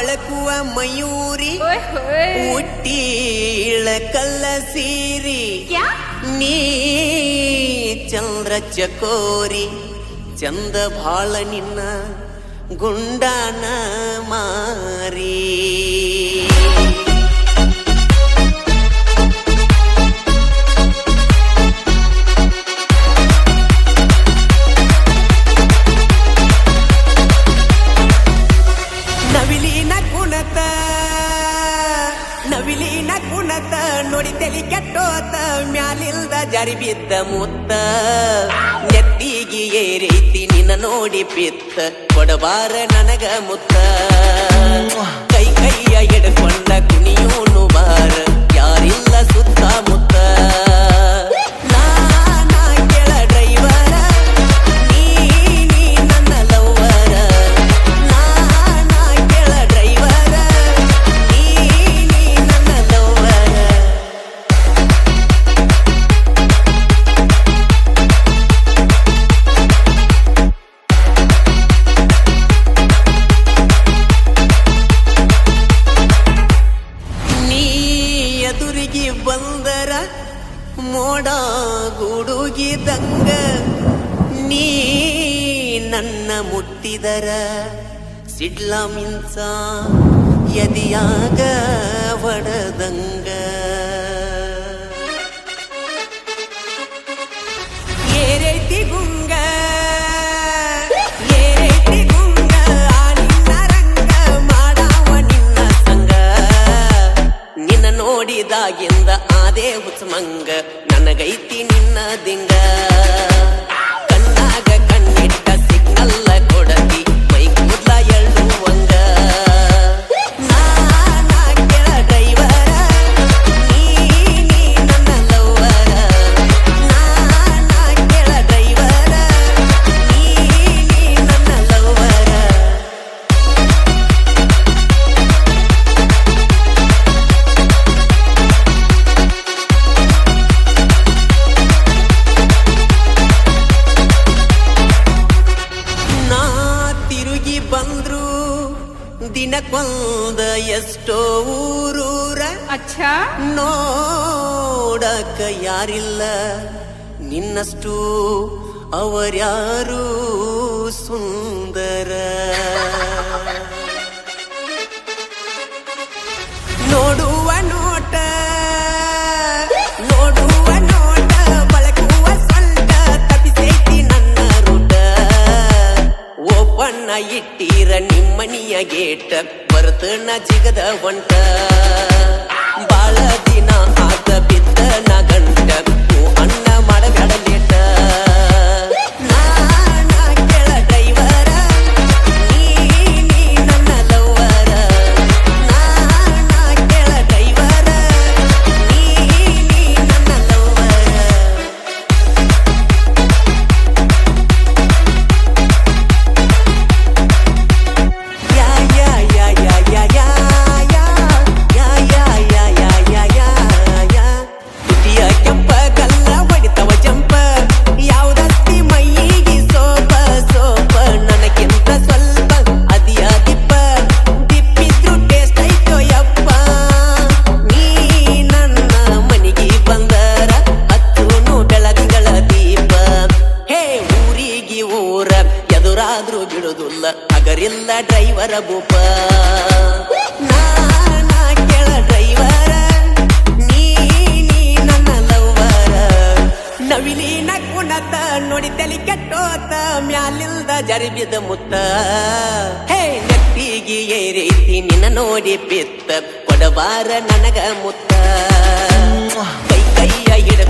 ಬಳಕುವ ಮಯೂರಿ ಹುಟ್ಟೀಳ ಕಲ್ಲ ಸೀರಿ ನೀ ಚಂದ್ರ ಚಕೋರಿ ಚಂದ ಭಾಳ ನಿನ್ನ ಗುಂಡಾನ ಮಾರಿ ನವಿಲಿನ ಕುಣತ ನೋಡಿ ತಲಿ ಕೆಟ್ಟೋತ ಮ್ಯಾಲಿಲ್ದ ಜಾರಿ ಬಿದ್ದ ಮುತ್ತ ನೆತ್ತಿಗೆ ಏರೈತಿ ನಿನ್ನ ನೋಡಿ ಪಿತ್ತ ಕೊಡಬಾರ ನನಗ ಮುತ್ತ ಕೈ ಕೈಯ ಎಡಕೊಂಡ ಕುಣಿಯೋನು ಬಾರ ಯಾರಿಲ್ಲ ಸುತ್ತ ಮುತ್ತ ಬಂದರ ಮೋಡ ಗುಡುಗಿದಂಗ ನೀ ನನ್ನ ಮುಟ್ಟಿದರ ಸಿಡ್ಲ ಮಿಂಚ ಎದಿಯಾಗ ಒಡದಂಗ ಏರೈತಿ ಗುಂಗ ನೋಡಿದಾಗಿಂದ ಆದೇ ಹುಚ್ಚಮಂಗ ನನಗೈತಿ ನಿನ್ನ ದಿಂಗ ಕಣ್ಣಾಗ ಕಣ್ಣಿಟ್ಟ ಸಿಗ್ನಲ್ಲ ಕೊಡತಿ ಮೈ ಕೂದ್ಲ ಎಳ್ಳುವಂಗ ನಾನ ಕೆಳ ಡ್ರೈವರ ನೀ ನನ್ನ ಲವ್ವರ ನಾನ ಕೆಳ ಡ್ರೈವರ ನೀ ನನ್ನ ಲವ್ವರ ಬಂದ್ರು ದಿನಕ್ಕೊಂದ ಎಷ್ಟೋ ಊರೂರ ಅಚ್ಚಾ ನೋಡಕ ಯಾರಿಲ್ಲ ನಿನ್ನಷ್ಟು ಅವರ್ಯಾರು ಸುಂದರ ನೋಡುವ ನೋಟ ಬಳಕುವ ಸೊಂಟ ತಪ್ಪಿಸೈತಿ ನನ್ನ ರೂಟ ಓಪನ್ನ ಇಟ್ಟೀರ ನಿಮ್ಮನಿಯ ಗೇಟ ಬರ್ತನ ಜಿಗದ ಹೊಂಟ ಬಾಳ ದಿನ ಆತ ಬಿದ್ದ ನ ಗಂಟ ಅಣ್ಣ ಮಾಡಬೇಡಲೇಟ ನಾನ ಕೆಳ ಡ್ರೈವರ ನೀ ನನ್ನ ಲವ್ವರ ನಾನ ಕೆಳ ಡ್ರೈವರ ನೀ ನನ್ನ ಲವ್ವರ ಎದುರಾದ್ರೂ ಬಿಡುದಿಲ್ಲ ಅಗರಿಲ್ಲ ಡ್ರೈವರ ಭೂಪ ನಾನ ಕೆಳ ಡ್ರೈವರ ನೀ ನನ್ನ ಲವ್ವರ ನವಿಲಿನ ಕುಣತ ನೋಡಿ ತಲಿ ಕೆಟ್ಟೋತ ಮ್ಯಾಲಿಲ್ದ ಜಾರಿ ಬಿದ್ದ ಮುತ್ತ ಹೇ ನೆತ್ತಿಗೆ ಏರೈತಿ ನಿನ್ನ ನೋಡಿ ಪಿತ್ತ ಕೊಡಬಾರ ನನಗ ಮುತ್ತ ಕೈ ಕೈಯ ಹಿಡ